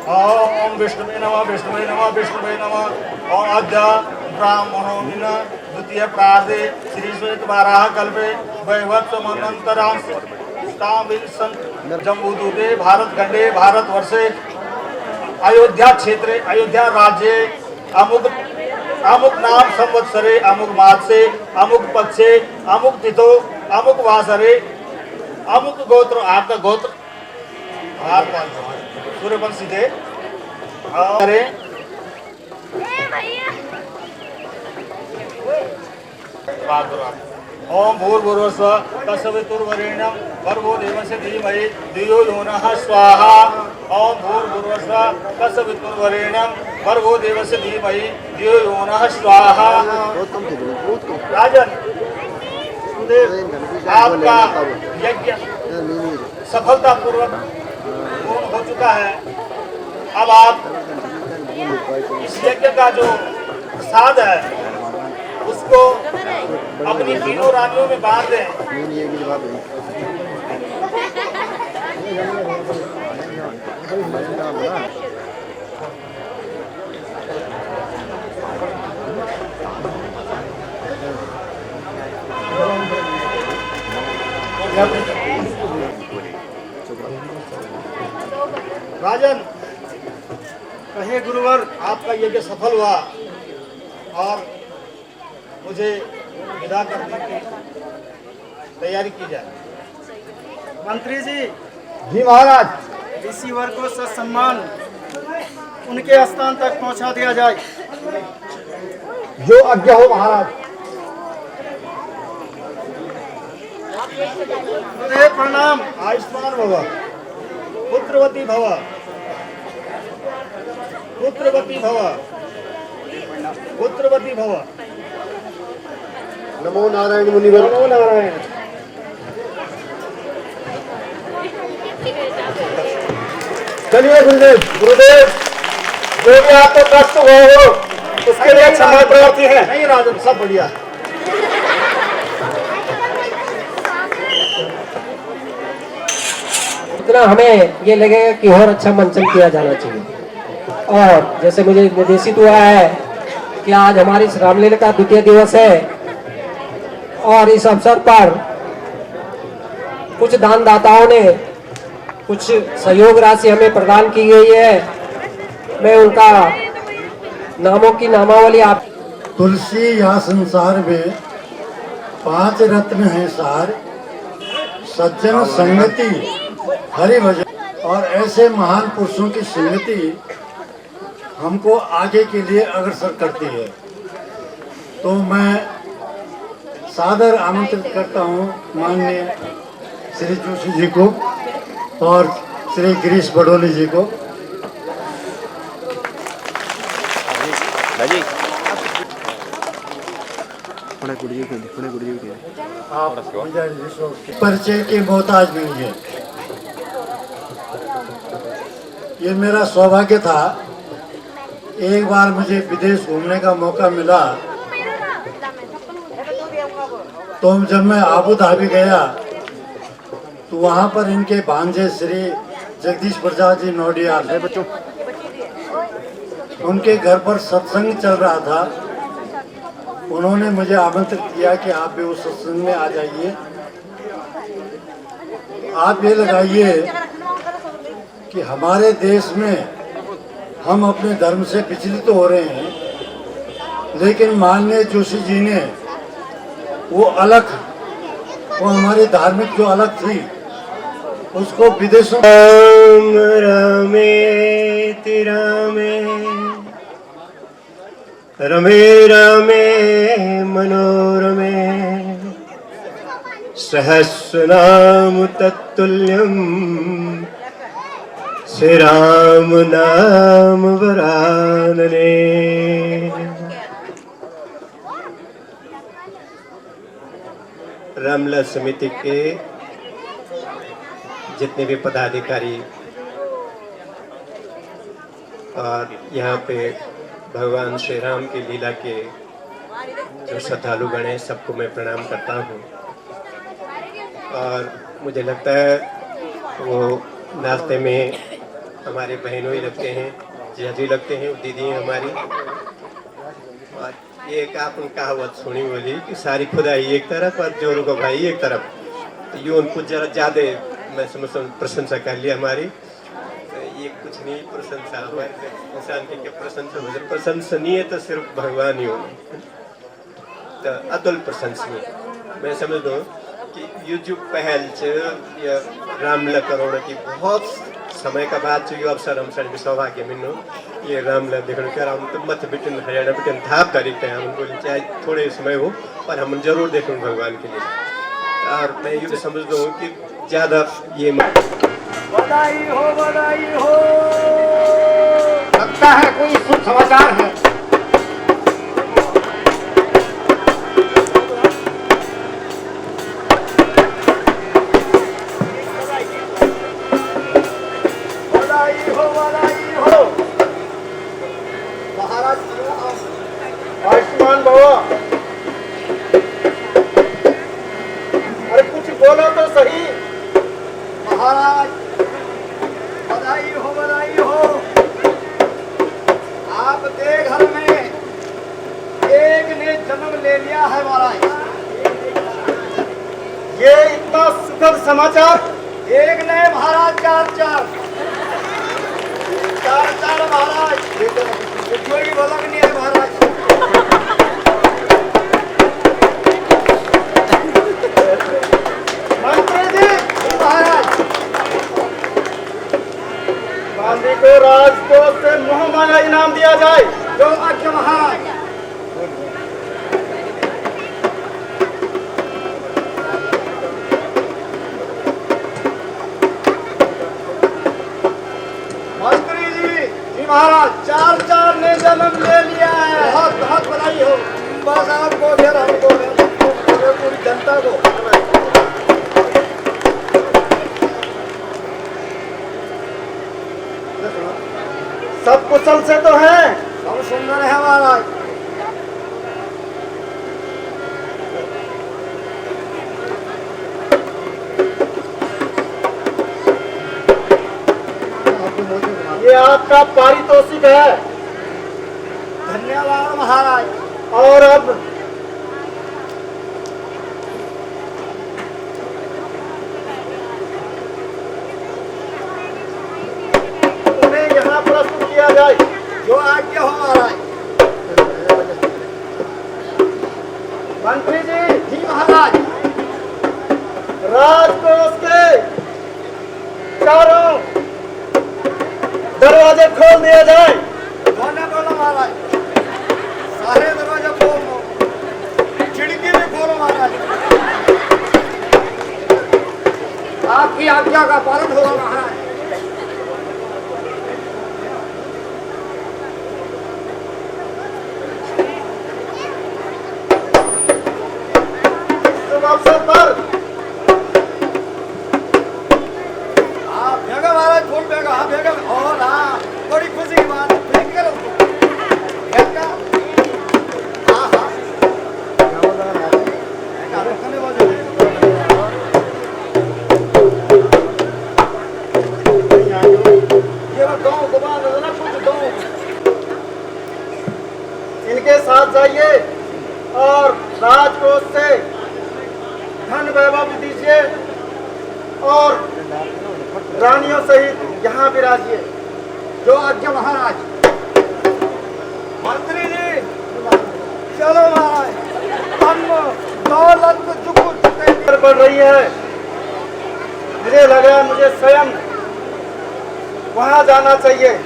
ओम विष्णुवे नमः, विष्णुवे नमः, विष्णुवे नमः। ओम अद्य ब्राह्मणो दिन द्वितीय प्रार्धे श्री श्वेत वाराह कल्पे वैवत्समनन्तरां जम्बूद्वीपे भारतखंडे भारतवर्षे अयोध्या क्षेत्रे अयोध्या राज्ये अमुक नाम संवत्सरे अमुक मासे अमुक पक्षे अमुक तिथो अमुक वासरे अमुक गोत्र। आपका गोत्र सूर्यवंशी थे। अरे ओम भूर्भुवस्सुः तत्सवितुर्वरेण्यं भर्गो देवस्य धीमहि धियो यो नः स्वाहा। ओम भूर्भुवस्सुः तत्सवितुर्वरेण्यं भर्गो देवस्य धीमहि धियो यो नः स्वाहा। राजन आपका यज्ञ सफलतापूर्वक पूर्ण हो चुका है। अब आप इस यज्ञ का जो प्रसाद है उसको अपनी तीनों रानियों में बांट दें। राजन कहे गुरुवर, आपका यज्ञ सफल हुआ और मुझे विदा करने की तैयारी की जाए। मंत्री जी महाराज। ऋषिवर को ससम्मान उनके स्थान तक पहुंचा दिया जाए। जो आज्ञा हो महाराज। गुरुदेव प्रणाम। आयुष्मान भव, पुत्रवती भव, पुत्रवती भव, पुत्रवती भव। नमो नारायण मुनिवर। नमो नारायण। चलिए गुरुदेव। गुरुदेव, जो भी आपको कष्ट हुआ हो उसके लिए क्षमा प्रार्थी है। नहीं राजन, सब बढ़िया। इतना हमें ये लगेगा कि और अच्छा मंचन किया जाना चाहिए। और जैसे मुझे निर्देशित हुआ है कि आज हमारी इस रामलीला का द्वितीय दिवस है और इस अवसर पर कुछ दानदाताओं ने कुछ सहयोग राशि हमें प्रदान की गई है। मैं उनका नामों की नामावली आप तुलसी यहाँ संसार में 5 रत्न हैं सार, सज्जन संगति हरि भजन। और ऐसे महान पुरुषों की संगति हमको आगे के लिए अग्रसर करती है। तो मैं सादर आमंत्रित करता हूँ माननीय श्री जोशी जी को और श्री गिरीश बडोली जी को। परिचय के मोहताज नहीं है। ये मेरा सौभाग्य था। एक बार मुझे विदेश घूमने का मौका मिला, तो जब मैं आबू धाबी गया तो वहाँ पर इनके भांजे श्री जगदीश प्रसाद जी नौडियाल, उनके घर पर सत्संग चल रहा था। उन्होंने मुझे आमंत्रित किया कि आप भी उस सत्संग में आ जाइए। आप ये लगाइए कि हमारे देश में हम अपने धर्म से विचलित तो हो रहे हैं, लेकिन माननीय जोशी जी ने वो अलग, वो हमारी धार्मिक जो अलग थी उसको विदेशों रमे रमे रमे मनोरमे सहस्रनाम तत्तुल्यम श्री राम नाम वरानने। रामलला समिति के जितने भी पदाधिकारी और यहाँ पे भगवान श्री राम की लीला के जो श्रद्धालुगण हैं, सबको मैं प्रणाम करता हूँ। और मुझे लगता है वो नाश्ते में हमारे बहनों ही लगते हैं, जीजाजी लगते हैं, दीदी हैं हमारी। और ये एक आपने कहावत सुनी बोली कि सारी खुदाई एक तरफ और जोरों को भाई एक तरफ। तो ये उनको जरा ज़्यादा मैं समझता हूँ प्रशंसा कर लिया हमारी। तो ये कुछ नहीं प्रशंसा, हमारे इंसान की क्या प्रशंसा हो जाए। प्रशंसनीय तो सिर्फ भगवान ही हो, तो अतुल प्रशंसनीय। मैं समझता हूँ कि ये जो पहल या रामलला करोड़ की बहुत समय का बाद जो अवसर हम सर सौभाग्य मिनो ये रामलला देखने का हम तो मत बिटन हरियाणा बिटन धाप तारीख है। हम बोले चाहे थोड़े समय हो पर हम जरूर देखें भगवान के लिए। और मैं ये भी समझता हूँ कि ज़्यादा ये बधाई हो लगता है कोई शुभ समाचार है। महाराज आयुष्मान बाबा, अरे कुछ बोलो तो सही। महाराज बधाई हो। आपके घर में एक ने जन्म ले लिया है महाराज। ये इतना सुखद समाचार। एक ने महाराज चार महाराज, कोई की भलक नहीं है महाराज। मंत्री जी महाराज, गांधी को राजकोष से मोहमाया इनाम दिया जाए। जो अच्छा महाराज। महाराज चार ने जन्म ले लिया है। बहुत बधाई हो। बस आपको फिर हमको पूरी जनता को। सब कुशल से तो है, हम सुंदर है महाराज। ये आपका पारितोषिक है। धन्यवाद महाराज। और अब जो आज्ञा हो महाराज। मंत्री जी, जी महाराज। राजकोष के चारों दरवाजे खोल दिए जाए। बोला महाराज, सारे दरवाजे खोल दो, खिड़की भी खोलो महाराज। आपकी आज्ञा का पालन होगा महाराज। शुभ अवसर पर आप भेगा महाराज, फूल भेगा, हाँ भेगा। और हाँ, बड़ी खुशी की बात, फेंक करो उसको। भेगा। हाँ हाँ। भेगा, रोकने वाले हैं। ये बात गाँव को बात है ना, कुछ गाँव। इनके साथ जाइए और राजकोष से धन वैभव दीजिए और रानियों सहित यहाँ विराजिए। जो आज्ञा महाराज। मंत्री जी, चलो महाराज, हम दौलत जुगुत बढ़ रही है। मुझे लगा मुझे स्वयं वहाँ जाना चाहिए।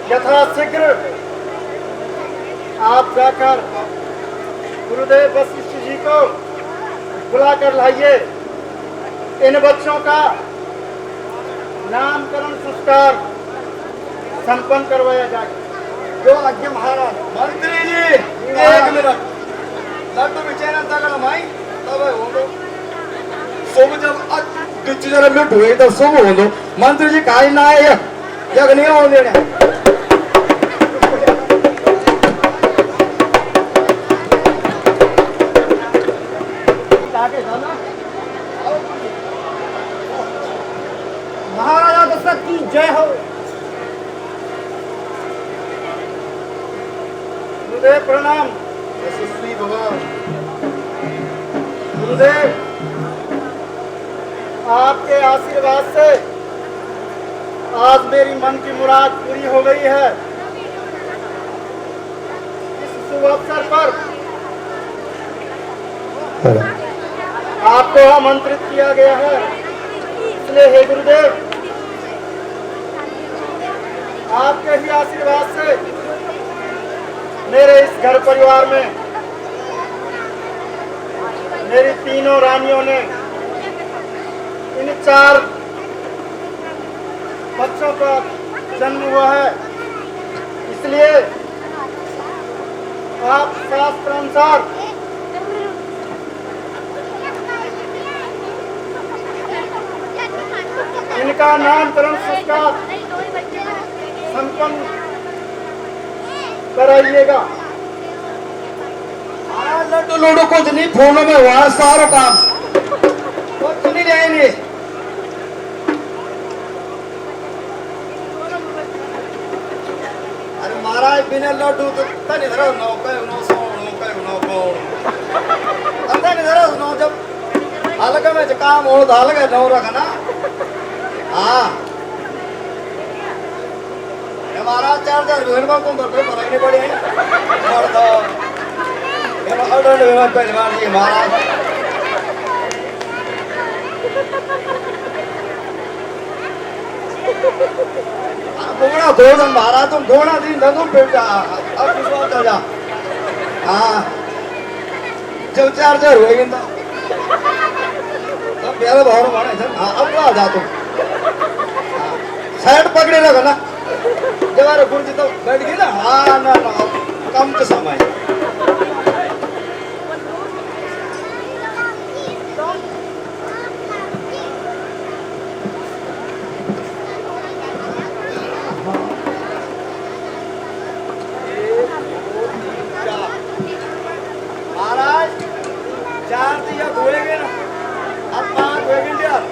यथाशीघ्र आप जाकर गुरुदेव वशिष्ठ जी को बुलाकर लाइए। इन बच्चों का नामकरण संस्कार संपन्न करवाया जाए। जो आज्ञा महाराज। मंत्री जी, एक मिनट। लड्डू बेचैन तगड़ा माई तब होंगे सोम जब किच्ची जरा लुट हुए तो सोम होंगे। मंत्री जी काई ना है जग नहीं होने ने। महाराजा दशरथ की जय हो। गुरुदेव प्रणाम। यशस्वी भगवान। गुरुदेव, आपके आशीर्वाद से आज मेरी मन की मुराद पूरी हो गई है। इस शुभ अवसर पर आपको आमंत्रित किया गया है। इसलिए हे गुरुदेव, आपके ही आशीर्वाद से मेरे इस घर परिवार में मेरी तीनों रानियों ने इन 4 बच्चों का जन्म हुआ है। इसलिए आप शास्त्र अनुसार का नामकरण संस्कार संपन्न कराइएगा। लड्डू लड्डू कुछ नहीं, फोनों में हुआ सारा काम, कुछ नहीं जाएंगे। अरे महाराज बिना लड्डू तो तनी धरो नौ जब हल्का में काम हो तो हल्का नौ रखना। हाँ महाराज 4 भीड़ में तुम बरफे बनाने पड़े और तो पहलवान जी महाराज घोड़ा दो दिन महाराज तुम घोड़ा दिन तुम फिर जा अब विश्वास कर जा। हाँ जब 4 हुए तो मेरा भाव माने सर। हाँ अब आ जा तुम साइड पकड़े रखो ना जब गुरुजी तो बैठ गई ना। हाँ ना कम के समय महाराज 4 दिया धोएंगे ना, अब 5 धोएंगे यार।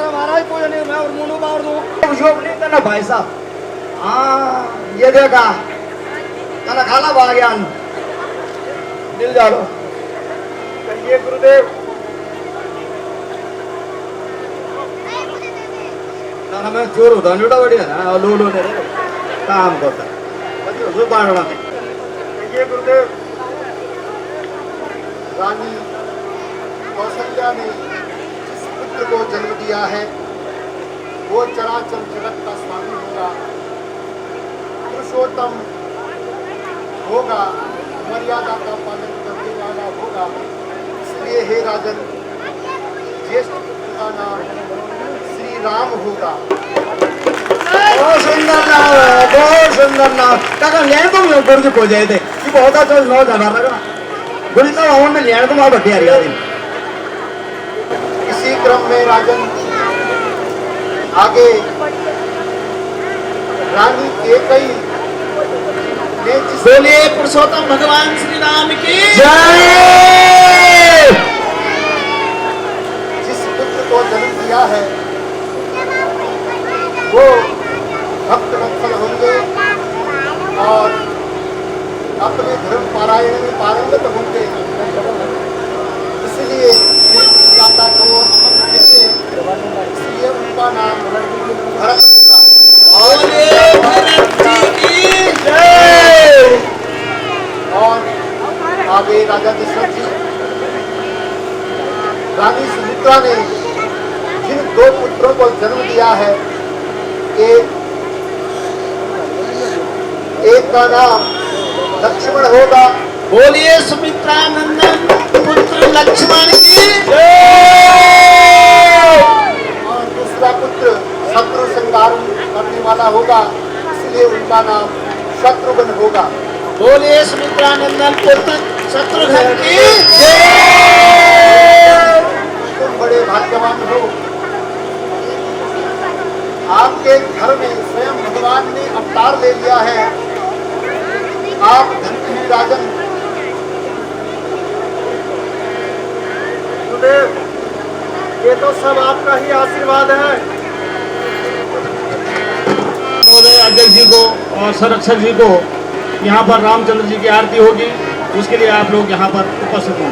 महाराज कोई नहीं, मैं और मुंडू मार दूं नहीं करना भाई साहब। हाँ ये देखा कहना खाना पा गया दिल जालो। ये गुरुदेव ना मैं चोर होता जोड़ा बढ़िया ना लो ने काम करता जो बांटना ये गुरुदेव रानी कौशल्या ने जिस पुत्र को जन्म दिया है वो चराचर जगत का स्वामी होगा, पुरुषोत्तम होगा, मर्यादा का पालन करने वाला होगा। इसलिए हे राजन ज्येष्ठ पुत्र का नाम श्री राम होगा। बहुत सुंदर नाम है, बहुत सुंदर नाम। काका ले तुम गुरु को जाए थे कि बहुत अच्छा नौ जाना लगा गुरु साहब हवन में ले तुम आप बढ़िया हरिया दिन। इसी क्रम में राजन आगे रानी केकई ने बोलिए पुरुषोत्तम भगवान श्री राम की जय। जिस पुत्र को जन्म दिया है वो भक्त वत्सल होंगे और अपने धर्म पारायण में पारंगत होंगे। इसलिए माता को इसलिए उनका नाम भरत होगा। और आगे राजा दशरथ जी रानी सुमित्रा ने जिन 2 पुत्रों को जन्म दिया है एक का नाम लक्ष्मण होगा। बोलिए सुमित्रा नंदन पुत्र लक्ष्मण की और दूसरा पुत्र शत्रु संहार करने वाला होगा, इसलिए उनका नाम शत्रुघ्न होगा। बोलिए सुमित्रा नंदन पुत्र शत्रुघ्न की तुम बड़े भाग्यवान हो, आपके घर में स्वयं भगवान ने अवतार ले लिया है। आप धन्य हैं राजन। गुरुदेव ये तो सब आपका ही आशीर्वाद है। महोदय अध्यक्ष जी को और संरक्षक जी को यहाँ पर रामचंद्र जी की आरती होगी, उसके लिए आप लोग यहाँ पर उपस्थित हों।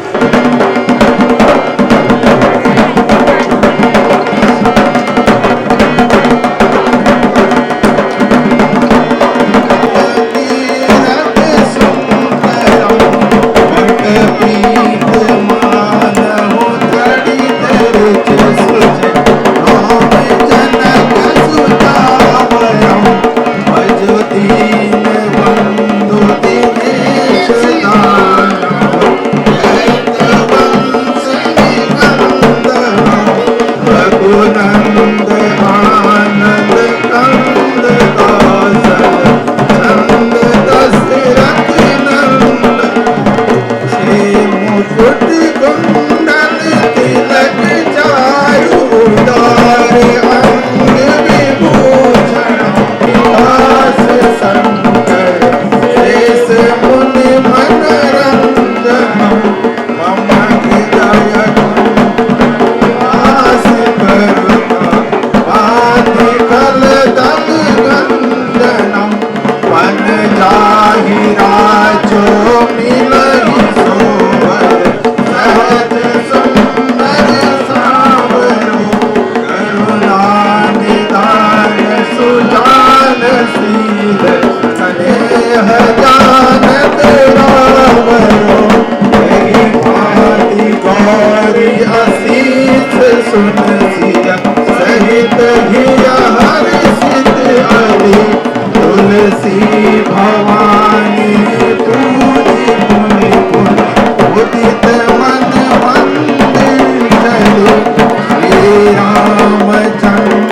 बंधु दिनेश दान तुलसी भवानी पूजी पुनि पुनि उदित मन मंदिर चलो श्री रामचंद्र।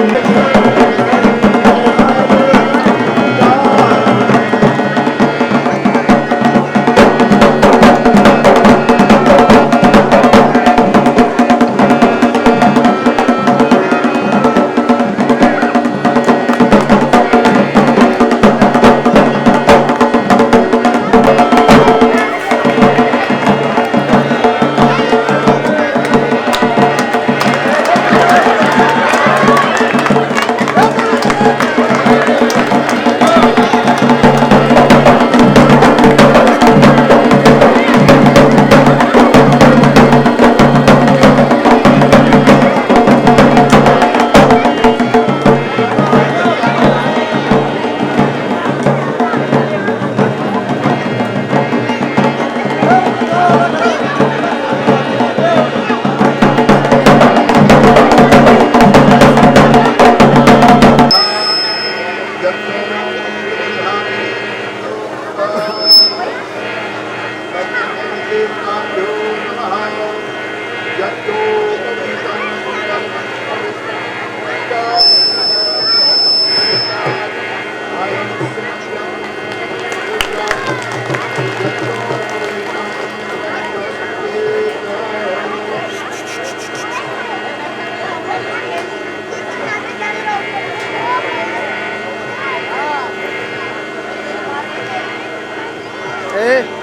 ए